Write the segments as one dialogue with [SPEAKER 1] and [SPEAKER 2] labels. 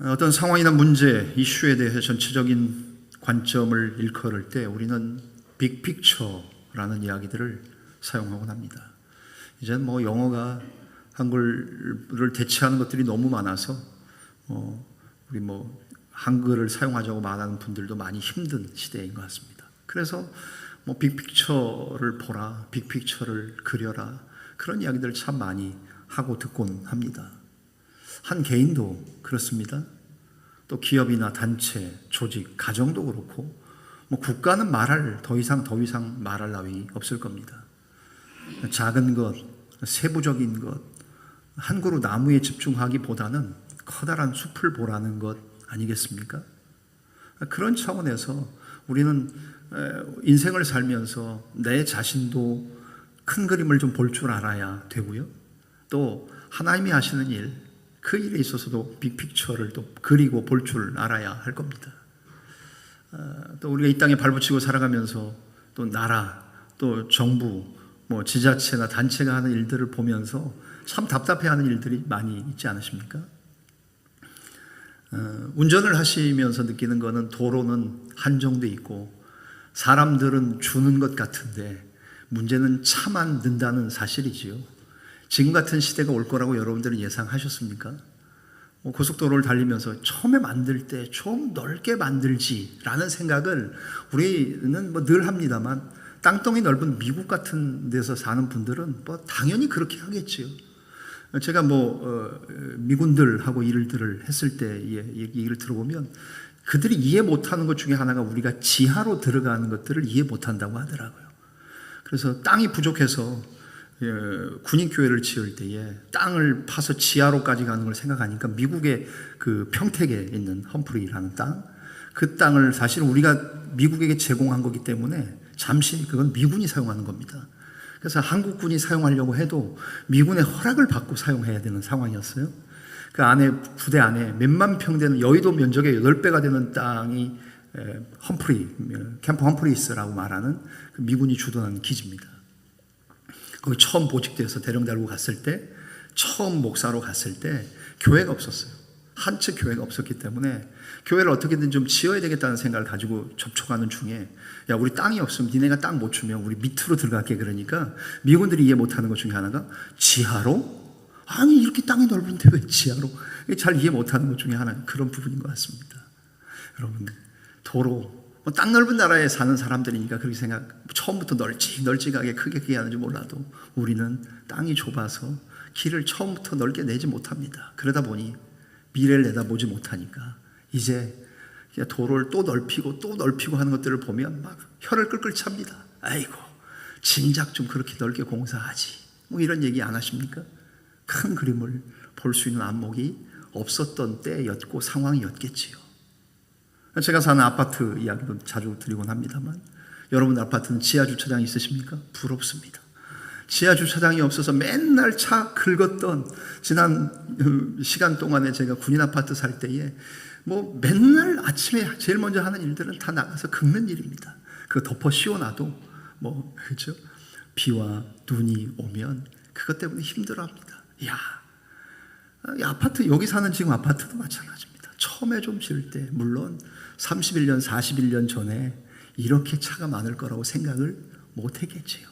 [SPEAKER 1] 어떤 상황이나 문제, 이슈에 대해 전체적인 관점을 일컬을 때 우리는 빅픽처라는 이야기들을 사용하곤 합니다. 이제는 영어가 한글을 대체하는 것들이 너무 많아서 우리 한글을 사용하자고 말하는 분들도 많이 힘든 시대인 것 같습니다. 그래서 빅픽처를 보라, 빅픽처를 그려라, 그런 이야기들을 참 많이 하고 듣곤 합니다. 한 개인도 그렇습니다. 또 기업이나 단체, 조직, 가정도 그렇고 국가는 더 이상 말할 나위 없을 겁니다. 작은 것, 세부적인 것, 한 그루 나무에 집중하기보다는 커다란 숲을 보라는 것 아니겠습니까? 그런 차원에서 우리는 인생을 살면서 내 자신도 큰 그림을 좀 볼 줄 알아야 되고요. 또 하나님이 하시는 일, 그 일에 있어서도 빅픽처를 또 그리고 볼 줄 알아야 할 겁니다. 또 우리가 이 땅에 발붙이고 살아가면서 또 나라, 또 정부, 지자체나 단체가 하는 일들을 보면서 참 답답해하는 일들이 많이 있지 않으십니까? 운전을 하시면서 느끼는 거는 도로는 한정돼 있고 사람들은 주는 것 같은데 문제는 차만 는다는 사실이지요. 지금 같은 시대가 올 거라고 여러분들은 예상하셨습니까? 고속도로를 달리면서 처음에 만들 때 좀 넓게 만들지라는 생각을 우리는 늘 합니다만 땅덩이 넓은 미국 같은 데서 사는 분들은 당연히 그렇게 하겠지요. 제가 미군들하고 일들을 했을 때의 얘기를 들어보면 그들이 이해 못하는 것 중에 하나가 우리가 지하로 들어가는 것들을 이해 못한다고 하더라고요. 그래서 땅이 부족해서 군인교회를 지을 때에 땅을 파서 지하로까지 가는 걸 생각하니까 미국의 그 평택에 있는 험프리라는 땅, 그 땅을 사실 우리가 미국에게 제공한 거기 때문에 잠시 그건 미군이 사용하는 겁니다. 그래서 한국군이 사용하려고 해도 미군의 허락을 받고 사용해야 되는 상황이었어요. 그 안에, 부대 안에 몇만 평 되는 여의도 면적의 8배가 되는 땅이 캠프 험프리스라고 말하는 그 미군이 주둔하는 기지입니다. 거기 처음 보직돼서 대령 달고 갔을 때, 처음 목사로 갔을 때 교회가 없었어요. 한 측 교회가 없었기 때문에 교회를 어떻게든 좀 지어야 되겠다는 생각을 가지고 접촉하는 중에, 야, 우리 땅이 없으면 니네가 땅 못 주면 우리 밑으로 들어갈게. 그러니까 미군들이 이해 못하는 것 중에 하나가 지하로? 아니, 이렇게 땅이 넓은데 왜 지하로? 잘 이해 못하는 것 중에 하나는 그런 부분인 것 같습니다. 여러분, 도로, 땅 넓은 나라에 사는 사람들이니까 그렇게 처음부터 널찍하게 크게 하는지 몰라도 우리는 땅이 좁아서 길을 처음부터 넓게 내지 못합니다. 그러다 보니 미래를 내다보지 못하니까 이제 도로를 또 넓히고 하는 것들을 보면 막 혀를 끌끌 찹니다. 아이고, 진작 좀 그렇게 넓게 공사하지. 이런 얘기 안 하십니까? 큰 그림을 볼 수 있는 안목이 없었던 때였고 상황이었겠지요. 제가 사는 아파트 이야기도 자주 드리곤 합니다만, 여러분 아파트는 지하 주차장 있으십니까? 부럽습니다. 지하 주차장이 없어서 맨날 차 긁었던 지난 시간 동안에 제가 군인 아파트 살 때에 맨날 아침에 제일 먼저 하는 일들은 다 나가서 긁는 일입니다. 그거 덮어 씌워놔도 그렇죠? 비와 눈이 오면 그것 때문에 힘들어합니다. 이 아파트, 여기 사는 지금 아파트도 마찬가지입니다. 처음에 좀 지을 때 물론 31년, 41년 전에 이렇게 차가 많을 거라고 생각을 못 했겠지요.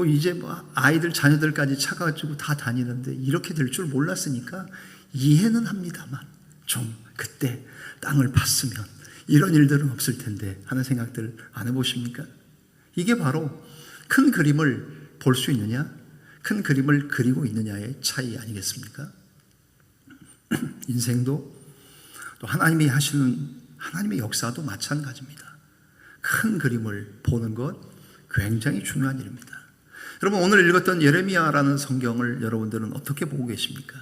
[SPEAKER 1] 이제 아이들, 자녀들까지 차 가지고 다 다니는데 이렇게 될 줄 몰랐으니까 이해는 합니다만 좀 그때 땅을 팠으면 이런 일들은 없을 텐데 하는 생각들 안 해보십니까? 이게 바로 큰 그림을 볼 수 있느냐, 큰 그림을 그리고 있느냐의 차이 아니겠습니까? 인생도 또 하나님이 하시는 하나님의 역사도 마찬가지입니다. 큰 그림을 보는 것 굉장히 중요한 일입니다. 여러분, 오늘 읽었던 예레미야라는 성경을 여러분들은 어떻게 보고 계십니까?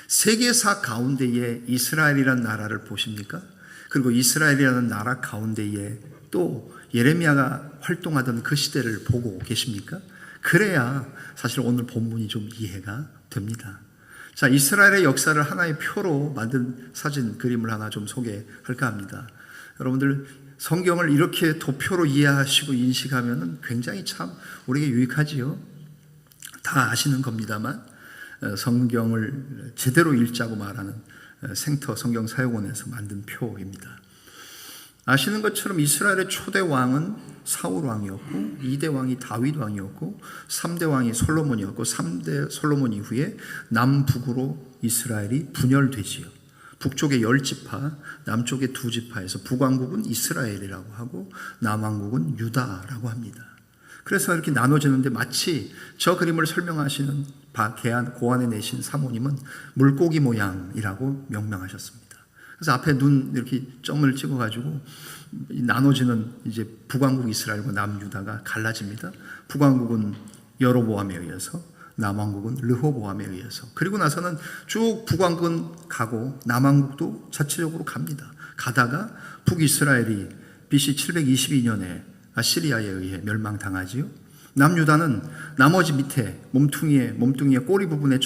[SPEAKER 1] 세계사 가운데에 이스라엘이라는 나라를 보십니까? 그리고 이스라엘이라는 나라 가운데에 또 예레미야가 활동하던 그 시대를 보고 계십니까? 그래야 사실 오늘 본문이 좀 이해가 됩니다. 자, 이스라엘의 역사를 하나의 표로 만든 사진 그림을 하나 좀 소개할까 합니다. 여러분들 성경을 이렇게 도표로 이해하시고 인식하면 굉장히 참 우리에게 유익하지요. 다 아시는 겁니다만 성경을 제대로 읽자고 말하는 생터 성경사역원에서 만든 표입니다. 아시는 것처럼 이스라엘의 초대 왕은 사울 왕이었고 2대 왕이 다윗 왕이었고 3대 왕이 솔로몬이었고 3대 솔로몬 이후에 남북으로 이스라엘이 분열되지요. 북쪽에 10지파, 남쪽에 2지파에서 북왕국은 이스라엘이라고 하고 남왕국은 유다라고 합니다. 그래서 이렇게 나눠지는데 마치 저 그림을 설명하시는 고안에 내신 사모님은 물고기 모양이라고 명명하셨습니다. 그래서 앞에 눈 이렇게 점을 찍어가지고 나눠지는 이제 북왕국 이스라엘과 남유다가 갈라집니다. 북왕국은 여로보암에 의해서, 남왕국은 르호보암에 의해서. 그리고 나서는 쭉 북왕국은 가고 남왕국도 자체적으로 갑니다. 가다가 북이스라엘이 BC 722년에 아시리아에 의해 멸망당하지요. 남유다는 나머지 밑에 몸뚱이의 꼬리 부분의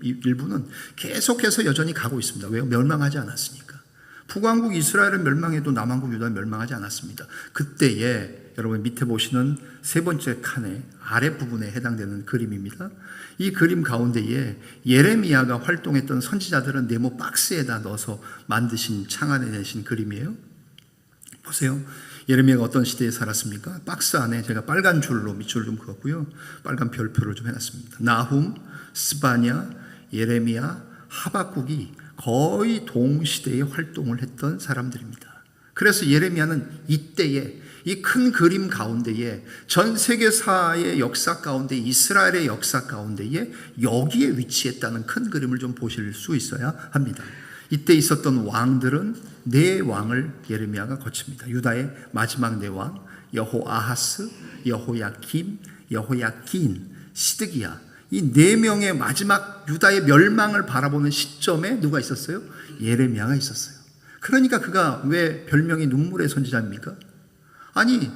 [SPEAKER 1] 일부는 계속해서 여전히 가고 있습니다. 왜요? 멸망하지 않았으니까. 북왕국 이스라엘은 멸망해도 남왕국 유다는 멸망하지 않았습니다. 그때에 여러분 밑에 보시는 세 번째 칸의 아랫부분에 해당되는 그림입니다. 이 그림 가운데에 예레미야가 활동했던 선지자들은 네모 박스에다 넣어서 만드신 창안해내신 그림이에요. 보세요. 예레미야가 어떤 시대에 살았습니까? 박스 안에 제가 빨간 줄로 밑줄을 좀 그었고요. 빨간 별표를 좀 해놨습니다. 나훔, 스바냐, 예레미야, 하박국이 거의 동시대에 활동을 했던 사람들입니다. 그래서 예레미야는 이때에 이 큰 그림 가운데에 전 세계사의 역사 가운데 이스라엘의 역사 가운데에 여기에 위치했다는 큰 그림을 좀 보실 수 있어야 합니다. 이때 있었던 왕들은 네 왕을 예레미야가 거칩니다. 유다의 마지막 네 왕, 여호아하스, 여호야김, 여호야긴, 시드기야. 이 네 명의 마지막 유다의 멸망을 바라보는 시점에 누가 있었어요? 예레미야가 있었어요. 그러니까 그가 왜 별명이 눈물의 선지자입니까? 아니,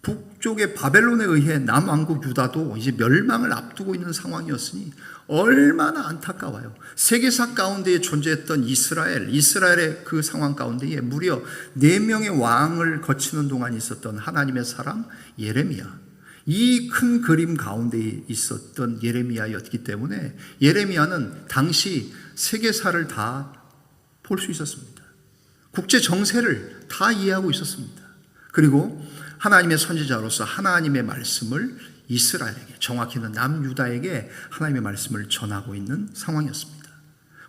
[SPEAKER 1] 북쪽의 바벨론에 의해 남왕국 유다도 이제 멸망을 앞두고 있는 상황이었으니 얼마나 안타까워요. 세계사 가운데에 존재했던 이스라엘의 그 상황 가운데에 무려 4명의 왕을 거치는 동안 있었던 하나님의 사람 예레미야. 이 큰 그림 가운데 있었던 예레미야였기 때문에 예레미야는 당시 세계사를 다 볼 수 있었습니다. 국제 정세를 다 이해하고 있었습니다. 그리고 하나님의 선지자로서 하나님의 말씀을 이스라엘에게, 정확히는 남유다에게 하나님의 말씀을 전하고 있는 상황이었습니다.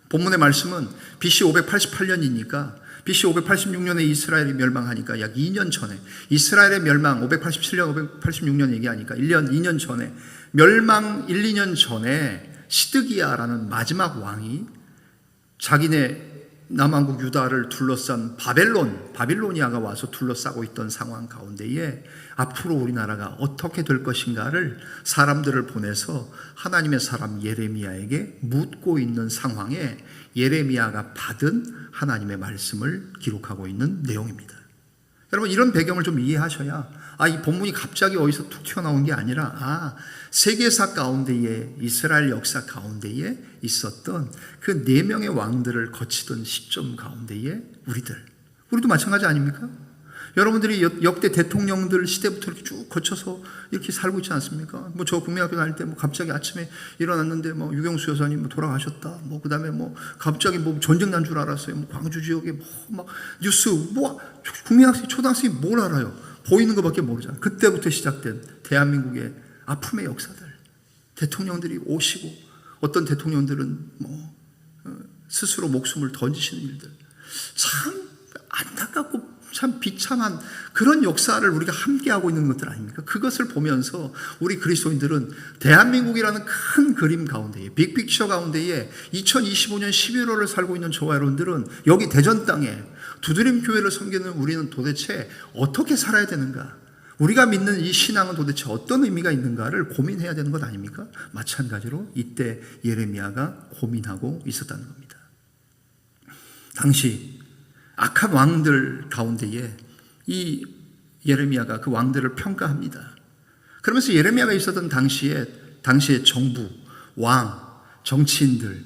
[SPEAKER 1] 본문의 말씀은 BC 588년이니까 BC 586년에 이스라엘이 멸망하니까 약 2년 전에, 이스라엘의 멸망 587년 586년 얘기하니까 2년 전에, 멸망 1, 2년 전에 시드기야라는 마지막 왕이 자기네 남왕국 유다를 둘러싼 바빌로니아가 와서 둘러싸고 있던 상황 가운데에 앞으로 우리나라가 어떻게 될 것인가를 사람들을 보내서 하나님의 사람 예레미야에게 묻고 있는 상황에 예레미야가 받은 하나님의 말씀을 기록하고 있는 내용입니다. 여러분, 이런 배경을 좀 이해하셔야 이 본문이 갑자기 어디서 툭 튀어나온 게 아니라 세계사 가운데에, 이스라엘 역사 가운데에 있었던 그 4명의 왕들을 거치던 시점 가운데에 우리도 마찬가지 아닙니까? 여러분들이 역대 대통령들 시대부터 이렇게 쭉 거쳐서 이렇게 살고 있지 않습니까? 저 국민학교 다닐 때 갑자기 아침에 일어났는데 유경수 여사님 돌아가셨다. 그 다음에 갑자기 전쟁 난 줄 알았어요. 광주 지역에 막 뉴스 국민학생, 초등학생이 뭘 알아요? 보이는 것밖에 모르잖아요. 그때부터 시작된 대한민국의 아픔의 역사들. 대통령들이 오시고 어떤 대통령들은 스스로 목숨을 던지시는 일들. 참 안타깝고 참 비참한 그런 역사를 우리가 함께하고 있는 것들 아닙니까? 그것을 보면서 우리 그리스도인들은 대한민국이라는 큰 그림 가운데에, 빅픽처 가운데에 2025년 11월을 살고 있는 저와 여러분들은 여기 대전 땅에 두드림 교회를 섬기는 우리는 도대체 어떻게 살아야 되는가? 우리가 믿는 이 신앙은 도대체 어떤 의미가 있는가를 고민해야 되는 것 아닙니까? 마찬가지로 이때 예레미야가 고민하고 있었다는 겁니다. 당시 악한 왕들 가운데에 이 예레미야가 그 왕들을 평가합니다. 그러면서 예레미야가 있었던 당시의 정부, 왕, 정치인들,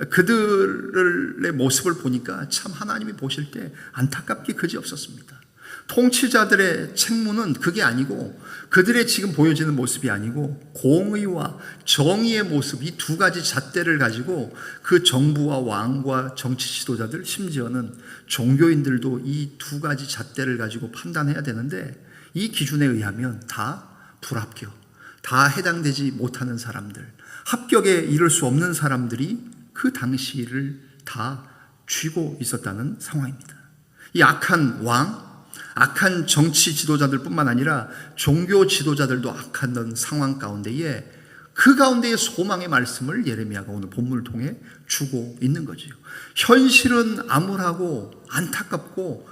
[SPEAKER 1] 그들의 모습을 보니까 참 하나님이 보실 때 안타깝기 그지없었습니다. 통치자들의 책무는 그게 아니고, 그들의 지금 보여지는 모습이 아니고 공의와 정의의 모습, 이 두 가지 잣대를 가지고 그 정부와 왕과 정치 지도자들, 심지어는 종교인들도 이 두 가지 잣대를 가지고 판단해야 되는데, 이 기준에 의하면 다 불합격, 다 해당되지 못하는 사람들, 합격에 이를 수 없는 사람들이 그 당시를 다 쥐고 있었다는 상황입니다. 이 악한 왕, 악한 정치 지도자들 뿐만 아니라 종교 지도자들도 악한 상황 가운데에, 그 가운데의 소망의 말씀을 예레미야가 오늘 본문을 통해 주고 있는 거죠. 현실은 암울하고 안타깝고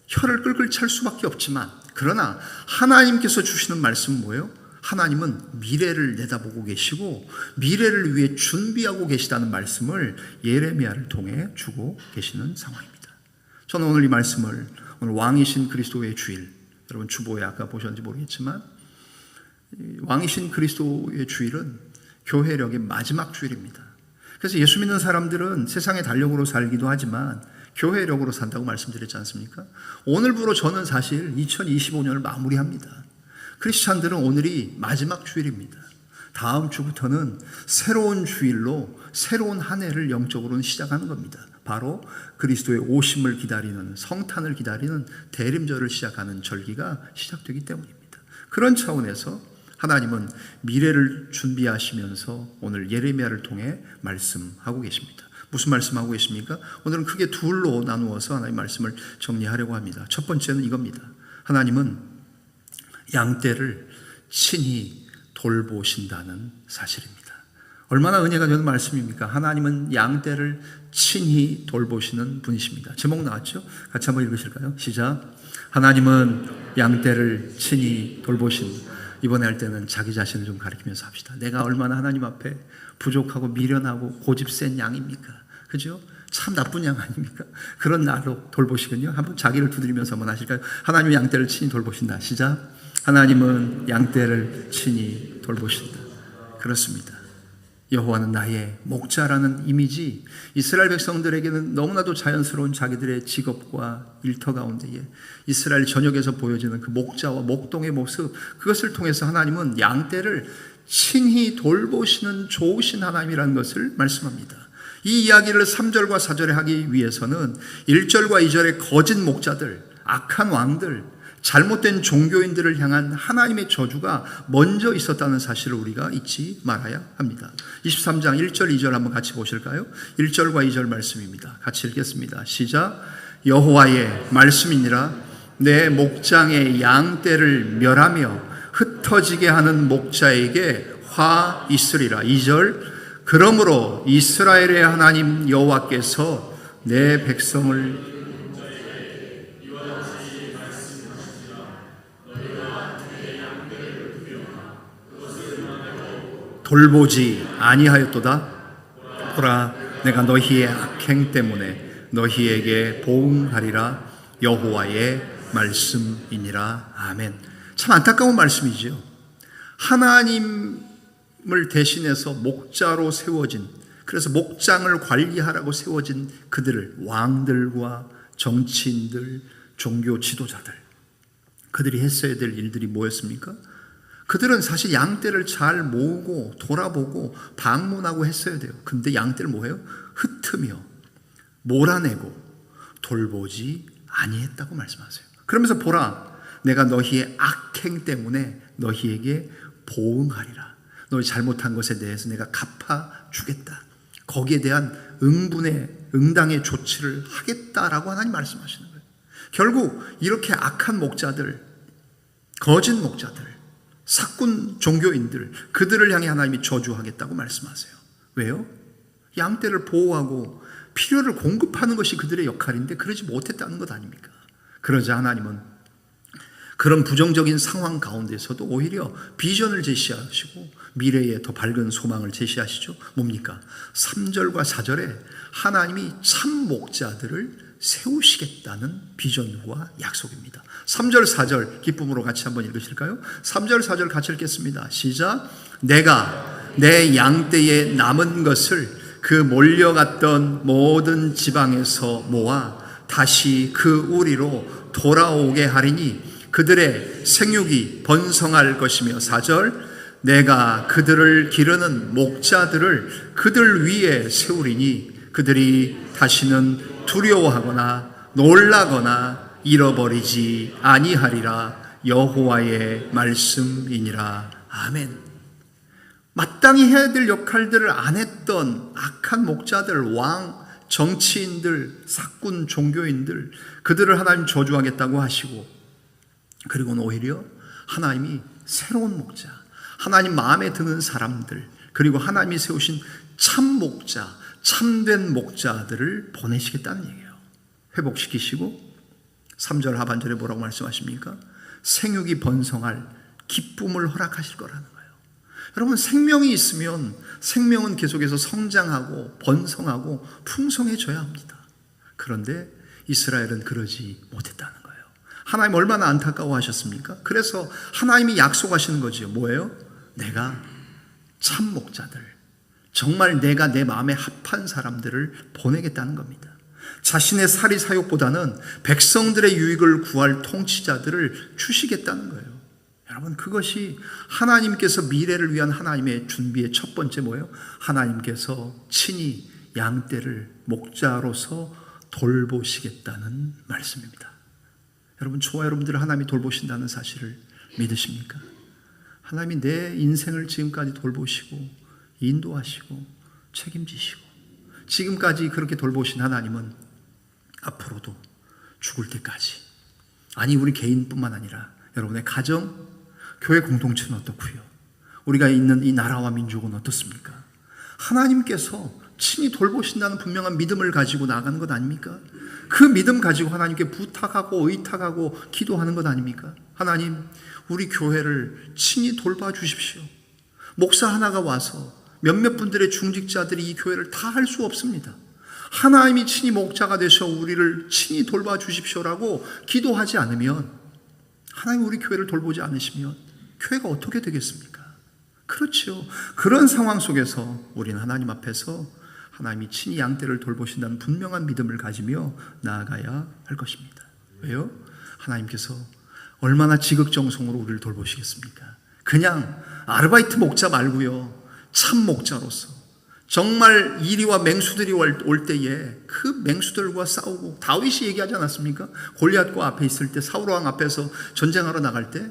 [SPEAKER 1] 혀를 끌끌 찰 수밖에 없지만, 그러나 하나님께서 주시는 말씀은 뭐예요? 하나님은 미래를 내다보고 계시고 미래를 위해 준비하고 계시다는 말씀을 예레미야를 통해 주고 계시는 상황입니다. 저는 오늘 이 말씀을, 오늘 왕이신 그리스도의 주일, 여러분 주보에 아까 보셨는지 모르겠지만 왕이신 그리스도의 주일은 교회력의 마지막 주일입니다. 그래서 예수 믿는 사람들은 세상의 달력으로 살기도 하지만 교회력으로 산다고 말씀드렸지 않습니까? 오늘부로 저는 사실 2025년을 마무리합니다. 크리스찬들은 오늘이 마지막 주일입니다. 다음 주부터는 새로운 주일로 새로운 한 해를 영적으로는 시작하는 겁니다. 바로 그리스도의 오심을 기다리는, 성탄을 기다리는 대림절을 시작하는 절기가 시작되기 때문입니다. 그런 차원에서 하나님은 미래를 준비하시면서 오늘 예레미야를 통해 말씀하고 계십니다. 무슨 말씀하고 계십니까? 오늘은 크게 둘로 나누어서 하나님의 말씀을 정리하려고 합니다. 첫 번째는 이겁니다. 하나님은 양떼를 친히 돌보신다는 사실입니다. 얼마나 은혜가 되는 말씀입니까? 하나님은 양떼를 친히 돌보시는 분이십니다. 제목 나왔죠? 같이 한번 읽으실까요? 시작. 하나님은 양떼를 친히 돌보신다. 이번에 할 때는 자기 자신을 좀 가리키면서 합시다. 내가 얼마나 하나님 앞에 부족하고 미련하고 고집 센 양입니까? 그죠? 참 나쁜 양 아닙니까? 그런 나로 돌보시군요. 한번 자기를 두드리면서 한번 하실까요? 하나님은 양떼를 친히 돌보신다. 시작. 하나님은 양떼를 친히 돌보신다. 그렇습니다. 여호와는 나의 목자라는 이미지, 이스라엘 백성들에게는 너무나도 자연스러운 자기들의 직업과 일터 가운데에 이스라엘 전역에서 보여지는 그 목자와 목동의 모습, 그것을 통해서 하나님은 양떼를 친히 돌보시는 좋으신 하나님이라는 것을 말씀합니다. 이 이야기를 3절과 4절에 하기 위해서는 1절과 2절의 거짓 목자들, 악한 왕들, 잘못된 종교인들을 향한 하나님의 저주가 먼저 있었다는 사실을 우리가 잊지 말아야 합니다. 23장 1절 2절 한번 같이 보실까요? 1절과 2절 말씀입니다. 같이 읽겠습니다. 시작. 여호와의 말씀이니라. 내 목장의 양떼를 멸하며 흩어지게 하는 목자에게 화 있으리라. 2절. 그러므로 이스라엘의 하나님 여호와께서 내 백성을 돌보지 아니하였도다. 보라, 내가 너희의 악행 때문에 너희에게 보응하리라. 여호와의 말씀이니라. 아멘. 참 안타까운 말씀이지요. 하나님을 대신해서 목자로 세워진, 그래서 목장을 관리하라고 세워진 그들을, 왕들과 정치인들, 종교 지도자들, 그들이 했어야 될 일들이 뭐였습니까? 그들은 사실 양떼를 잘 모으고 돌아보고 방문하고 했어야 돼요. 근데 양떼를 뭐해요? 흩으며 몰아내고 돌보지 아니했다고 말씀하세요. 그러면서 보라, 내가 너희의 악행 때문에 너희에게 보응하리라. 너희 잘못한 것에 대해서 내가 갚아주겠다. 거기에 대한 응당의 조치를 하겠다라고 하나님 말씀하시는 거예요. 결국 이렇게 악한 목자들, 거짓 목자들, 사꾼 종교인들, 그들을 향해 하나님이 저주하겠다고 말씀하세요. 왜요? 양떼를 보호하고 필요를 공급하는 것이 그들의 역할인데 그러지 못했다는 것 아닙니까? 그러자 하나님은 그런 부정적인 상황 가운데서도 오히려 비전을 제시하시고 미래에 더 밝은 소망을 제시하시죠. 뭡니까? 3절과 4절에 하나님이 참 목자들을 세우시겠다는 비전과 약속입니다. 3절 4절 기쁨으로 같이 한번 읽으실까요? 3절 4절 같이 읽겠습니다. 시작. 내가 내 양떼의 남은 것을 그 몰려갔던 모든 지방에서 모아 다시 그 우리로 돌아오게 하리니 그들의 생육이 번성할 것이며 4절 내가 그들을 기르는 목자들을 그들 위에 세우리니 그들이 다시는 두려워하거나 놀라거나 잃어버리지 아니하리라 여호와의 말씀이니라. 아멘. 마땅히 해야 될 역할들을 안 했던 악한 목자들, 왕, 정치인들, 사꾼, 종교인들, 그들을 하나님 저주하겠다고 하시고, 그리고는 오히려 하나님이 새로운 목자, 하나님 마음에 드는 사람들, 그리고 하나님이 세우신 참 목자, 참된 목자들을 보내시겠다는 얘기예요. 회복시키시고 3절 하반절에 뭐라고 말씀하십니까? 생육이 번성할 기쁨을 허락하실 거라는 거예요. 여러분, 생명이 있으면 생명은 계속해서 성장하고 번성하고 풍성해져야 합니다. 그런데 이스라엘은 그러지 못했다는 거예요. 하나님 얼마나 안타까워하셨습니까? 그래서 하나님이 약속하시는 거죠. 뭐예요? 내가 참 목자들, 정말 내가 내 마음에 합한 사람들을 보내겠다는 겁니다. 자신의 살이 사욕보다는 백성들의 유익을 구할 통치자들을 주시겠다는 거예요. 여러분, 그것이 하나님께서 미래를 위한 하나님의 준비의 첫 번째 뭐예요? 하나님께서 친히 양떼를 목자로서 돌보시겠다는 말씀입니다. 여러분, 저와 여러분들을 하나님이 돌보신다는 사실을 믿으십니까? 하나님이 내 인생을 지금까지 돌보시고 인도하시고 책임지시고 지금까지 그렇게 돌보신 하나님은 앞으로도 죽을 때까지, 아니 우리 개인뿐만 아니라 여러분의 가정, 교회 공동체는 어떻고요? 우리가 있는 이 나라와 민족은 어떻습니까? 하나님께서 친히 돌보신다는 분명한 믿음을 가지고 나가는 것 아닙니까? 그 믿음 가지고 하나님께 부탁하고 의탁하고 기도하는 것 아닙니까? 하나님, 우리 교회를 친히 돌봐 주십시오. 목사 하나가 와서 몇몇 분들의 중직자들이 이 교회를 다 할 수 없습니다. 하나님이 친히 목자가 되셔 우리를 친히 돌봐 주십시오라고 기도하지 않으면, 하나님 우리 교회를 돌보지 않으시면 교회가 어떻게 되겠습니까? 그렇죠. 그런 상황 속에서 우리는 하나님 앞에서 하나님이 친히 양떼를 돌보신다는 분명한 믿음을 가지며 나아가야 할 것입니다. 왜요? 하나님께서 얼마나 지극정성으로 우리를 돌보시겠습니까? 그냥 아르바이트 목자 말고요, 참 목자로서 정말 이리와 맹수들이 올 때에 그 맹수들과 싸우고, 다윗이 얘기하지 않았습니까? 골리앗과 앞에 있을 때, 사울왕 앞에서 전쟁하러 나갈 때,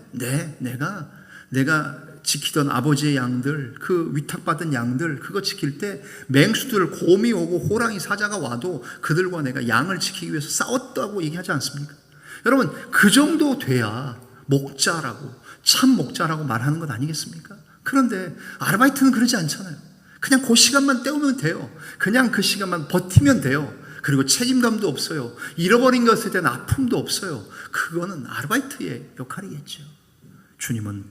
[SPEAKER 1] 내가 지키던 아버지의 양들, 그 위탁받은 양들, 그거 지킬 때 맹수들, 곰이 오고 호랑이 사자가 와도 그들과 내가 양을 지키기 위해서 싸웠다고 얘기하지 않습니까? 여러분, 그 정도 돼야 목자라고, 참 목자라고 말하는 것 아니겠습니까? 그런데 아르바이트는 그러지 않잖아요. 그냥 그 시간만 때우면 돼요. 그냥 그 시간만 버티면 돼요. 그리고 책임감도 없어요. 잃어버린 것에 대한 아픔도 없어요. 그거는 아르바이트의 역할이겠죠. 주님은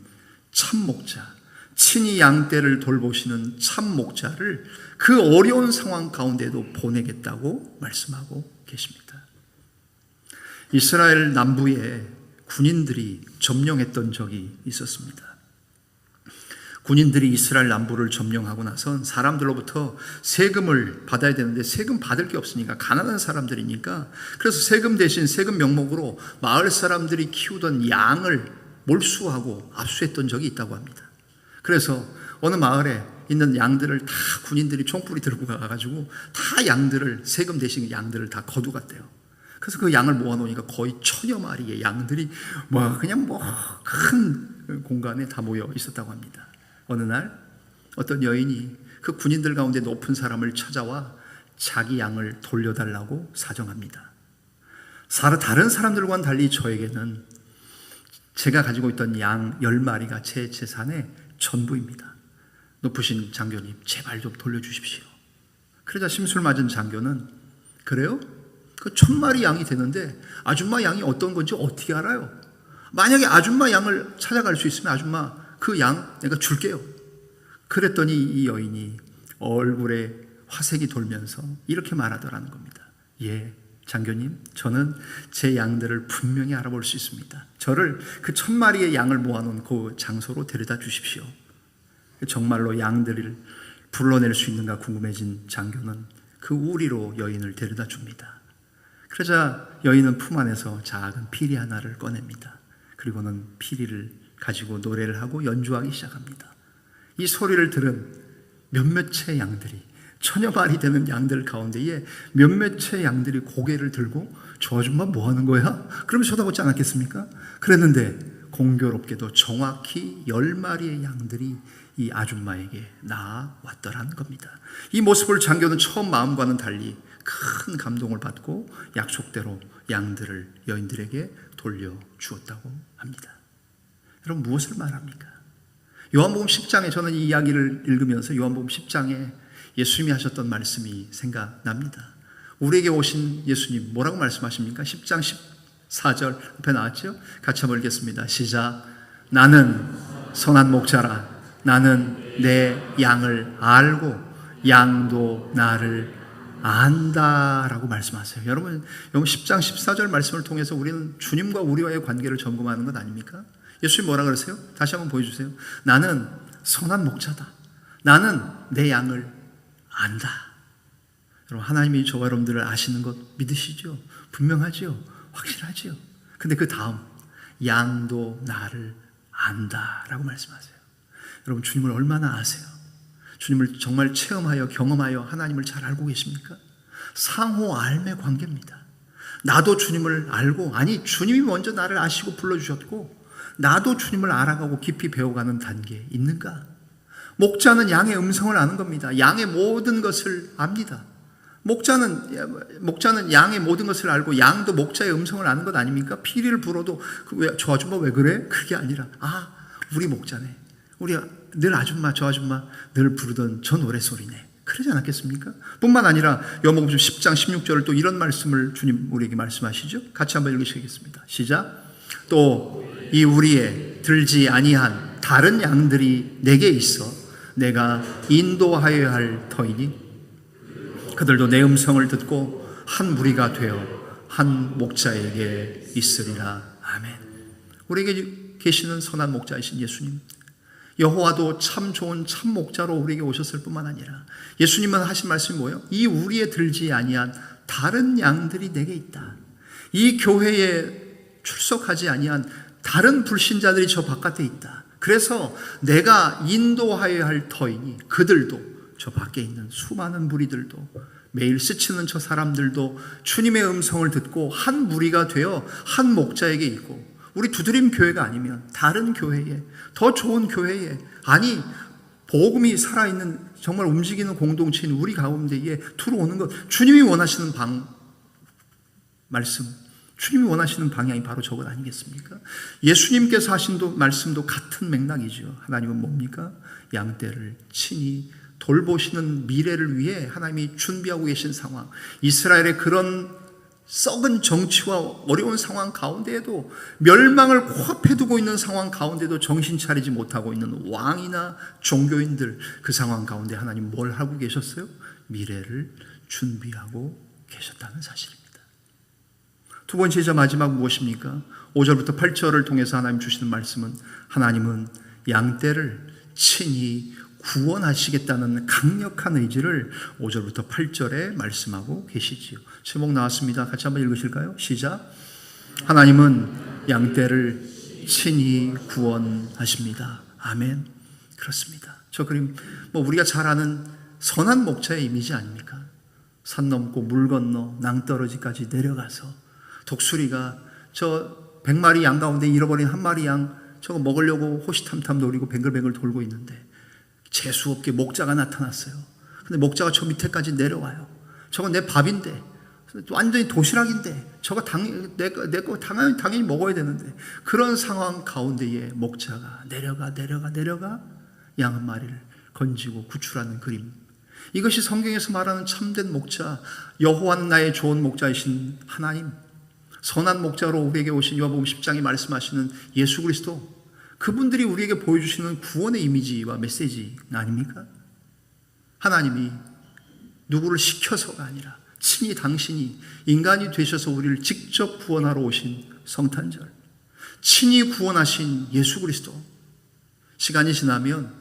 [SPEAKER 1] 참 목자, 친히 양떼를 돌보시는 참 목자를 그 어려운 상황 가운데도 보내겠다고 말씀하고 계십니다. 이스라엘 남부에 군인들이 점령했던 적이 있었습니다. 군인들이 이스라엘 남부를 점령하고 나선 사람들로부터 세금을 받아야 되는데 세금 받을 게 없으니까, 가난한 사람들이니까, 그래서 세금 대신 세금 명목으로 마을 사람들이 키우던 양을 몰수하고 압수했던 적이 있다고 합니다. 그래서 어느 마을에 있는 양들을 다 군인들이 총불이 들고 가가지고 다 양들을, 세금 대신 양들을 다 거두갔대요. 그래서 그 양을 모아놓으니까 거의 1000여 마리의 양들이 그냥 큰 공간에 다 모여 있었다고 합니다. 어느 날 어떤 여인이 그 군인들 가운데 높은 사람을 찾아와 자기 양을 돌려달라고 사정합니다. 다른 사람들과는 달리 저에게는 제가 가지고 있던 양 10마리가 제 재산의 전부입니다. 높으신 장교님, 제발 좀 돌려주십시오. 그러자 심술 맞은 장교는, 그래요? 그 1000마리 양이 되는데 아줌마 양이 어떤 건지 어떻게 알아요? 만약에 아줌마 양을 찾아갈 수 있으면 아줌마 그 양 내가 줄게요. 그랬더니 이 여인이 얼굴에 화색이 돌면서 이렇게 말하더라는 겁니다. 예, 장교님, 저는 제 양들을 분명히 알아볼 수 있습니다. 저를 그 1000마리의 양을 모아놓은 그 장소로 데려다 주십시오. 정말로 양들을 불러낼 수 있는가 궁금해진 장교는 그 우리로 여인을 데려다 줍니다. 그러자 여인은 품 안에서 작은 피리 하나를 꺼냅니다. 그리고는 피리를 가지고 노래를 하고 연주하기 시작합니다. 이 소리를 들은 몇몇 채 양들이, 천여 마리 되는 양들 가운데에 몇몇 채 양들이 고개를 들고 저 아줌마 뭐 하는 거야? 그러면 쳐다보지 않았겠습니까? 그랬는데 공교롭게도 정확히 10마리의 양들이 이 아줌마에게 나아왔더라는 겁니다. 이 모습을 장교는 처음 마음과는 달리 큰 감동을 받고 약속대로 양들을 여인들에게 돌려주었다고 합니다. 여러분, 무엇을 말합니까? 요한복음 10장에, 저는 이 이야기를 읽으면서 요한복음 10장에 예수님이 하셨던 말씀이 생각납니다. 우리에게 오신 예수님 뭐라고 말씀하십니까? 10장 14절 앞에 나왔죠? 같이 한번 읽겠습니다. 시작. 나는 선한 목자라. 나는 내 양을 알고 양도 나를 안다라고 말씀하세요. 여러분 10장 14절 말씀을 통해서 우리는 주님과 우리와의 관계를 점검하는 것 아닙니까? 예수님 뭐라 그러세요? 다시 한번 보여주세요. 나는 선한 목자다. 나는 내 양을 안다. 여러분, 하나님이 저와 여러분들을 아시는 것 믿으시죠? 분명하죠? 확실하죠? 근데 그 다음, 양도 나를 안다라고 말씀하세요. 여러분, 주님을 얼마나 아세요? 주님을 정말 체험하여 경험하여 하나님을 잘 알고 계십니까? 상호 알매 관계입니다. 나도 주님을 알고, 아니 주님이 먼저 나를 아시고 불러주셨고 나도 주님을 알아가고 깊이 배워가는 단계에 있는가? 목자는 양의 음성을 아는 겁니다. 양의 모든 것을 압니다. 목자는 양의 모든 것을 알고 양도 목자의 음성을 아는 것 아닙니까? 피리를 불어도 저 아줌마 왜 그래? 그게 아니라 우리 목자네. 우리 늘 아줌마, 저 아줌마 늘 부르던 저 노래소리네. 그러지 않았겠습니까? 뿐만 아니라 요한복음 10장 16절을 또 이런 말씀을 주님 우리에게 말씀하시죠. 같이 한번 읽으시겠습니다. 시작. 또 이 우리에 들지 아니한 다른 양들이 내게 있어 내가 인도하여야 할 터이니 그들도 내 음성을 듣고 한 무리가 되어 한 목자에게 있으리라. 아멘. 우리에게 계시는 선한 목자이신 예수님, 여호와도 참 좋은 참 목자로 우리에게 오셨을 뿐만 아니라 예수님은 하신 말씀이 뭐예요? 이 우리에 들지 아니한 다른 양들이 내게 있다. 이 교회에 출석하지 아니한 다른 불신자들이 저 바깥에 있다. 그래서 내가 인도하여야 할 터이니 그들도, 저 밖에 있는 수많은 무리들도, 매일 스치는 저 사람들도 주님의 음성을 듣고 한 무리가 되어 한 목자에게 있고, 우리 두드림 교회가 아니면 다른 교회에, 더 좋은 교회에, 아니 복음이 살아있는 정말 움직이는 공동체인 우리 가운데에 들어오는 것, 주님이 원하시는 말씀, 주님이 원하시는 방향이 바로 저것 아니겠습니까? 예수님께서 하신 말씀도 같은 맥락이죠. 하나님은 뭡니까? 양떼를 친히 돌보시는 미래를 위해 하나님이 준비하고 계신 상황, 이스라엘의 그런 썩은 정치와 어려운 상황 가운데에도, 멸망을 코앞에 두고 있는 상황 가운데도 정신 차리지 못하고 있는 왕이나 종교인들, 그 상황 가운데 하나님 뭘 하고 계셨어요? 미래를 준비하고 계셨다는 사실입니다. 두 번째 마지막 무엇입니까? 5절부터 8절을 통해서 하나님 주시는 말씀은, 하나님은 양떼를 친히 구원하시겠다는 강력한 의지를 5절부터 8절에 말씀하고 계시지요. 제목 나왔습니다. 같이 한번 읽으실까요? 시작. 하나님은 양떼를 친히 구원하십니다. 아멘. 그렇습니다. 저 그림 우리가 잘 아는 선한 목자의 이미지 아닙니까? 산 넘고 물 건너 낭떠러지까지 내려가서 독수리가 저 100마리 양 가운데 잃어버린 한 마리 양 저거 먹으려고 호시탐탐 노리고 뱅글뱅글 돌고 있는데 재수없게 목자가 나타났어요. 근데 목자가 저 밑에까지 내려와요. 저건 내 밥인데, 완전히 도시락인데, 저거 내 거 당연히 먹어야 되는데, 그런 상황 가운데에 목자가 내려가 양 한 마리를 건지고 구출하는 그림. 이것이 성경에서 말하는 참된 목자, 여호와는 나의 좋은 목자이신 하나님, 선한 목자로 우리에게 오신 요한복음 10장에 말씀하시는 예수 그리스도, 그분들이 우리에게 보여주시는 구원의 이미지와 메시지 아닙니까? 하나님이 누구를 시켜서가 아니라 친히 당신이 인간이 되셔서 우리를 직접 구원하러 오신 성탄절, 친히 구원하신 예수 그리스도. 시간이 지나면,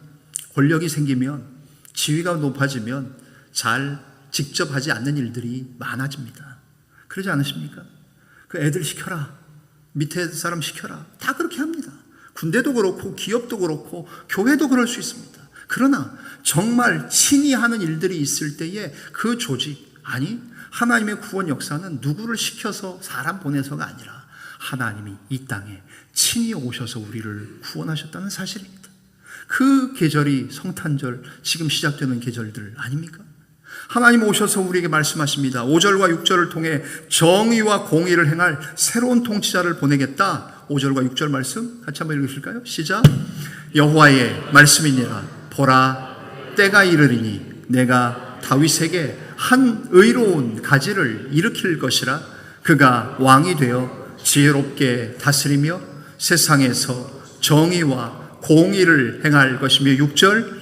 [SPEAKER 1] 권력이 생기면, 지위가 높아지면 잘 직접 하지 않는 일들이 많아집니다. 그러지 않으십니까? 그 애들 시켜라, 밑에 사람 시켜라, 다 그렇게 합니다. 군대도 그렇고 기업도 그렇고 교회도 그럴 수 있습니다. 그러나 정말 친히 하는 일들이 있을 때에 그 조직, 아니 하나님의 구원 역사는 누구를 시켜서 사람 보내서가 아니라 하나님이 이 땅에 친히 오셔서 우리를 구원하셨다는 사실입니다. 그 계절이 성탄절, 지금 시작되는 계절들 아닙니까? 하나님 오셔서 우리에게 말씀하십니다. 5절과 6절을 통해 정의와 공의를 행할 새로운 통치자를 보내겠다. 5절과 6절 말씀 같이 한번 읽으실까요? 시작. 여호와의 말씀이니라. 보라, 때가 이르리니 내가 다윗에게 한 의로운 가지를 일으킬 것이라. 그가 왕이 되어 지혜롭게 다스리며 세상에서 정의와 공의를 행할 것이며. 6절.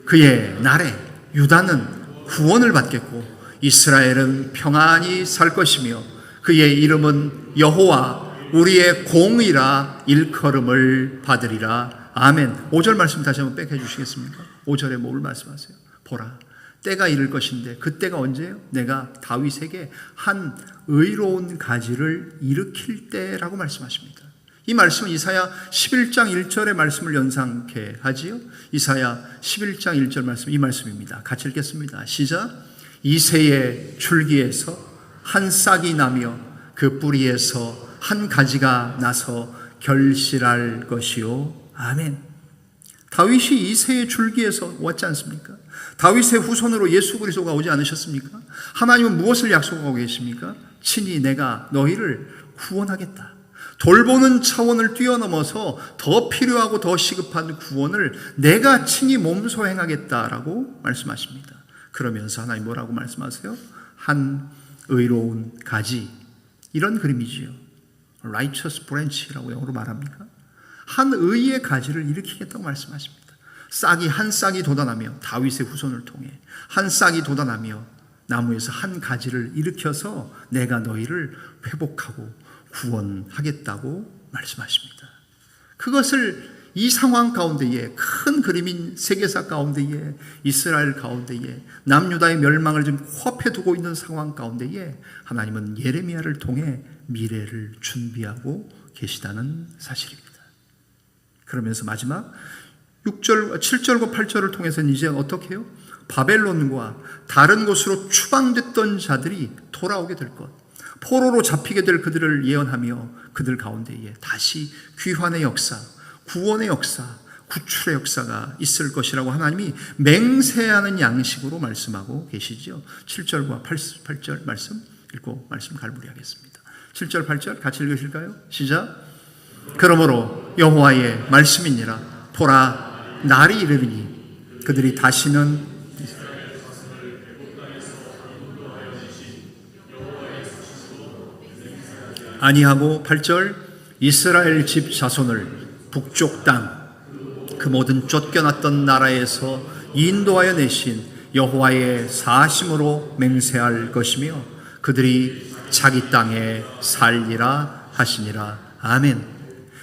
[SPEAKER 1] 그의 날에 유다는 구원을 받겠고 이스라엘은 평안히 살 것이며 그의 이름은 여호와 우리의 공의라 일컬음을 받으리라. 아멘. 5절 말씀 다시 한번 빽해 주시겠습니까? 5절에 뭘 말씀하세요? 보라, 때가 이를 것인데 그 때가 언제예요? 내가 다윗에게 한 의로운 가지를 일으킬 때라고 말씀하십니다. 이 말씀은 이사야 11장 1절의 말씀을 연상케 하지요. 이사야 11장 1절 말씀, 이 말씀입니다. 같이 읽겠습니다. 시작. 이새의 줄기에서 한 싹이 나며 그 뿌리에서 한 가지가 나서 결실할 것이요. 아멘. 다윗이 이새의 줄기에서 왔지 않습니까? 다윗의 후손으로 예수 그리스도가 오지 않으셨습니까? 하나님은 무엇을 약속하고 계십니까? 친히 내가 너희를 구원하겠다. 돌보는 차원을 뛰어넘어서 더 필요하고 더 시급한 구원을 내가 친히 몸소 행하겠다라고 말씀하십니다. 그러면서 하나님 뭐라고 말씀하세요? 한 의로운 가지, 이런 그림이지요. righteous branch라고 영어로 말합니까? 한 의의 가지를 일으키겠다고 말씀하십니다. 싹이 한 싹이 돋아나며, 다윗의 후손을 통해 한 싹이 돋아나며 나무에서 한 가지를 일으켜서 내가 너희를 회복하고 구원하겠다고 말씀하십니다. 그것을 이 상황 가운데에, 큰 그림인 세계사 가운데에, 이스라엘 가운데에, 남유다의 멸망을 지금 코앞에 두고 있는 상황 가운데에 하나님은 예레미야를 통해 미래를 준비하고 계시다는 사실입니다. 그러면서 마지막 6절, 7절과 8절을 통해서는 이제 어떻게 해요? 바벨론과 다른 곳으로 추방됐던 자들이 돌아오게 될 것, 포로로 잡히게 될 그들을 예언하며 그들 가운데에 다시 귀환의 역사, 구원의 역사, 구출의 역사가 있을 것이라고 하나님이 맹세하는 양식으로 말씀하고 계시죠. 7절과 8절 말씀 읽고 말씀 갈무리하겠습니다. 7절 8절 같이 읽으실까요? 시작. 그러므로 여호와의 말씀이니라. 보라, 날이 이르리니 그들이 다시는 아니하고 8절. 이스라엘 집 자손을 북쪽 땅 그 모든 쫓겨났던 나라에서 인도하여 내신 여호와의 사심으로 맹세할 것이며 그들이 자기 땅에 살리라 하시니라. 아멘.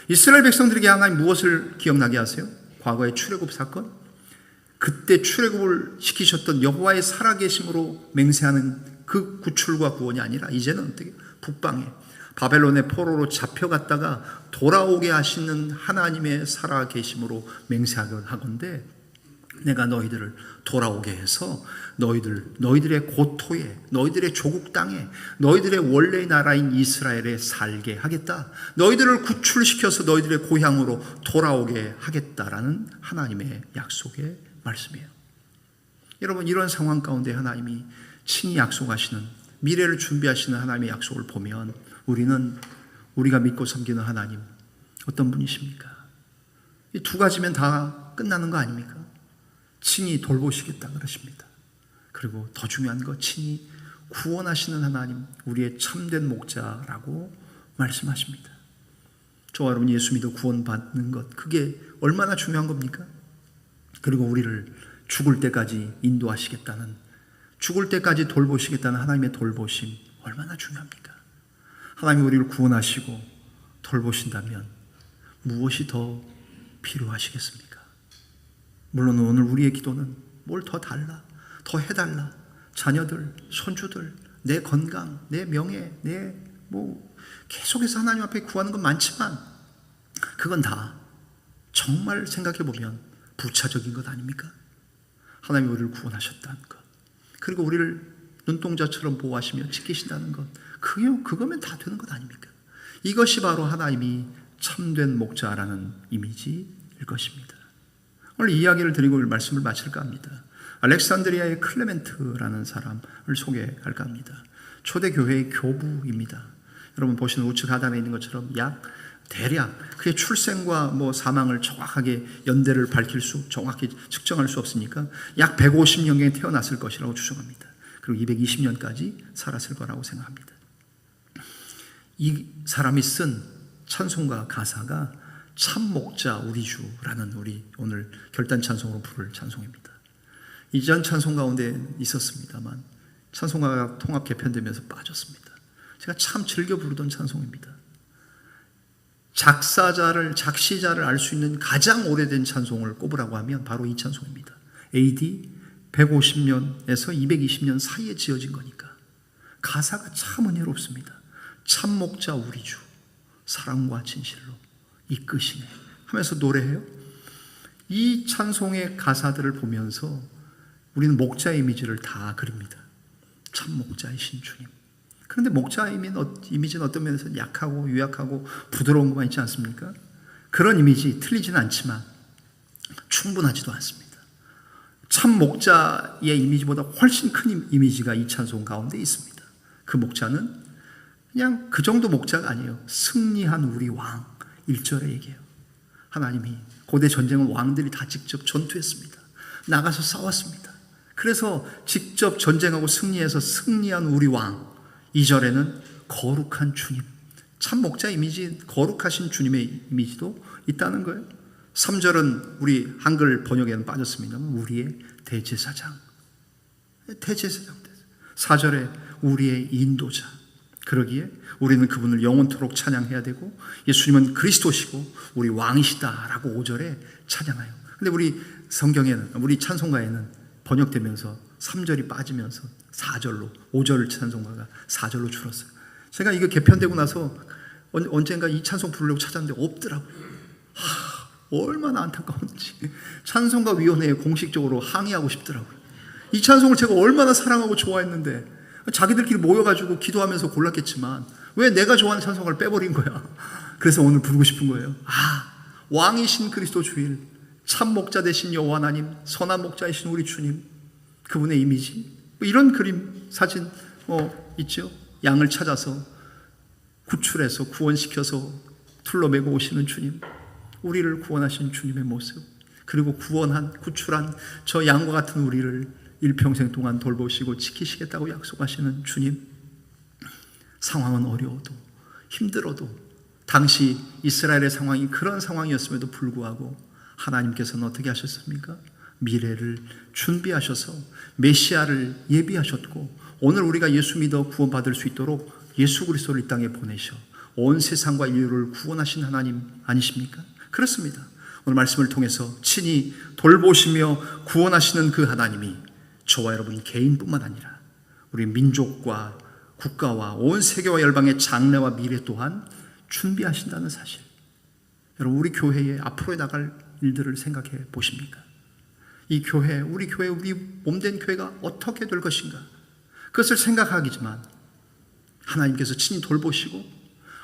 [SPEAKER 1] 이스라엘 백성들에게 하나님 무엇을 기억나게 하세요? 과거의 출애굽 사건, 그때 출애굽을 시키셨던 여호와의 살아계심으로 맹세하는 그 구출과 구원이 아니라 이제는 어떻게 북방에 바벨론의 포로로 잡혀갔다가 돌아오게 하시는 하나님의 살아계심으로 맹세하건대 내가 너희들을 돌아오게 해서 너희들의 고토에, 너희들의 조국 땅에, 너희들의 원래의 나라인 이스라엘에 살게 하겠다. 너희들을 구출시켜서 너희들의 고향으로 돌아오게 하겠다라는 하나님의 약속의 말씀이에요. 여러분, 이런 상황 가운데 하나님이 친히 약속하시는, 미래를 준비하시는 하나님의 약속을 보면 우리가 믿고 섬기는 하나님 어떤 분이십니까? 이 두 가지면 다 끝나는 거 아닙니까? 친히 돌보시겠다 그러십니다. 그리고 더 중요한 거, 친히 구원하시는 하나님, 우리의 참된 목자라고 말씀하십니다. 저와 여러분 예수 믿어 구원받는 것, 그게 얼마나 중요한 겁니까? 그리고 우리를 죽을 때까지 인도하시겠다는, 죽을 때까지 돌보시겠다는 하나님의 돌보심 얼마나 중요합니까? 하나님이 우리를 구원하시고 돌보신다면 무엇이 더 필요하시겠습니까? 물론 오늘 우리의 기도는 뭘 더 달라, 더 해달라, 자녀들, 손주들, 내 건강, 내 명예, 내 계속해서 하나님 앞에 구하는 건 많지만 그건 다 정말 생각해 보면 부차적인 것 아닙니까? 하나님이 우리를 구원하셨다는 것, 그리고 우리를 눈동자처럼 보호하시며 지키신다는 것, 그거면 다 되는 것 아닙니까? 이것이 바로 하나님이 참된 목자라는 이미지일 것입니다. 오늘 이야기를 드리고 말씀을 마칠까 합니다. 알렉산드리아의 클레멘트라는 사람을 소개할까 합니다. 초대교회의 교부입니다. 여러분 보시는 우측 하단에 있는 것처럼 대략 그의 출생과 사망을 정확하게 연대를 정확히 측정할 수 없으니까 약 150년경에 태어났을 것이라고 추정합니다. 그리고 220년까지 살았을 거라고 생각합니다. 이 사람이 쓴 찬송가 가사가 참 목자 우리 주라는 우리 오늘 결단 찬송으로 부를 찬송입니다. 이전 찬송 가운데 있었습니다만 찬송가가 통합 개편되면서 빠졌습니다. 제가 참 즐겨 부르던 찬송입니다. 작시자를 알 수 있는 가장 오래된 찬송을 꼽으라고 하면 바로 이 찬송입니다. AD 150년에서 220년 사이에 지어진 거니까 가사가 참 은혜롭습니다. 참 목자 우리 주 사랑과 진실로 이끄시네 하면서 노래해요. 이 찬송의 가사들을 보면서 우리는 목자 이미지를 다 그립니다. 참 목자이신 주님. 그런데 목자 이미지는 어떤 면에서 약하고 유약하고 부드러운 것만 있지 않습니까? 그런 이미지 틀리지는 않지만 충분하지도 않습니다. 참 목자의 이미지보다 훨씬 큰 이미지가 이 찬송 가운데 있습니다. 그 목자는 그냥 그 정도 목자가 아니에요. 승리한 우리 왕. 1절에 얘기해요. 하나님이 고대 전쟁은 왕들이 다 직접 전투했습니다. 나가서 싸웠습니다. 그래서 직접 전쟁하고 승리해서 승리한 우리 왕. 2절에는 거룩한 주님. 참 목자 이미지, 거룩하신 주님의 이미지도 있다는 거예요. 3절은 우리 한글 번역에는 빠졌습니다만 우리의 대제사장. 4절에 우리의 인도자. 그러기에 우리는 그분을 영원토록 찬양해야 되고 예수님은 그리스도시고 우리 왕이시다라고 5절에 찬양해요. 근데 우리 성경에는, 우리 찬송가에는 번역되면서 3절이 빠지면서 4절로, 5절 찬송가가 4절로 줄었어요. 제가 이거 개편되고 나서 언젠가 이 찬송 부르려고 찾았는데 없더라고요. 얼마나 안타까운지. 찬송가 위원회에 공식적으로 항의하고 싶더라고요. 이 찬송을 제가 얼마나 사랑하고 좋아했는데 자기들끼리 모여가지고 기도하면서 골랐겠지만 왜 내가 좋아하는 찬송가를 빼버린 거야. 그래서 오늘 부르고 싶은 거예요. 왕이신 그리스도 주일, 참 목자 되신 여호와 하나님, 선한 목자이신 우리 주님, 그분의 이미지, 이런 그림 사진 있죠. 양을 찾아서 구출해서 구원시켜서 둘러매고 오시는 주님, 우리를 구원하신 주님의 모습, 그리고 구출한 저 양과 같은 우리를 일평생 동안 돌보시고 지키시겠다고 약속하시는 주님. 상황은 어려워도 힘들어도 당시 이스라엘의 상황이 그런 상황이었음에도 불구하고 하나님께서는 어떻게 하셨습니까? 미래를 준비하셔서 메시아를 예비하셨고 오늘 우리가 예수 믿어 구원받을 수 있도록 예수 그리스도를 이 땅에 보내셔 온 세상과 인류를 구원하신 하나님 아니십니까? 그렇습니다. 오늘 말씀을 통해서 친히 돌보시며 구원하시는 그 하나님이 저와 여러분 개인뿐만 아니라 우리 민족과 국가와 온 세계와 열방의 장래와 미래 또한 준비하신다는 사실. 여러분 우리 교회에 앞으로 나갈 일들을 생각해 보십니까? 이 교회, 우리 몸된 교회가 어떻게 될 것인가? 그것을 생각하기지만 하나님께서 친히 돌보시고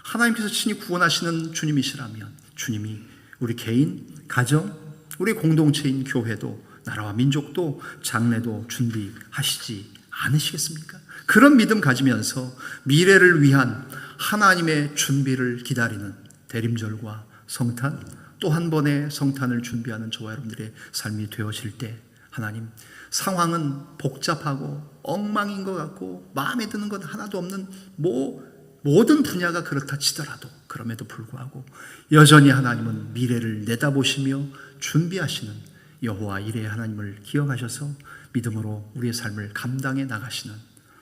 [SPEAKER 1] 하나님께서 친히 구원하시는 주님이시라면 주님이 우리 개인, 가정, 우리 공동체인 교회도 나라와 민족도 장래도 준비하시지 않으시겠습니까? 그런 믿음 가지면서 미래를 위한 하나님의 준비를 기다리는 대림절과 성탄, 또 한 번의 성탄을 준비하는 저와 여러분들의 삶이 되어질 때 하나님, 상황은 복잡하고 엉망인 것 같고 마음에 드는 것 하나도 없는 모든 분야가 그렇다 치더라도 그럼에도 불구하고 여전히 하나님은 미래를 내다보시며 준비하시는 여호와 이레의 하나님을 기억하셔서 믿음으로 우리의 삶을 감당해 나가시는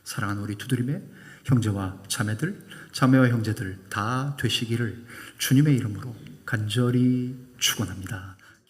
[SPEAKER 1] 사랑하는 우리 두드림의 형제와 자매들, 자매와 형제들 다 되시기를 주님의 이름으로 간절히 축원합니다.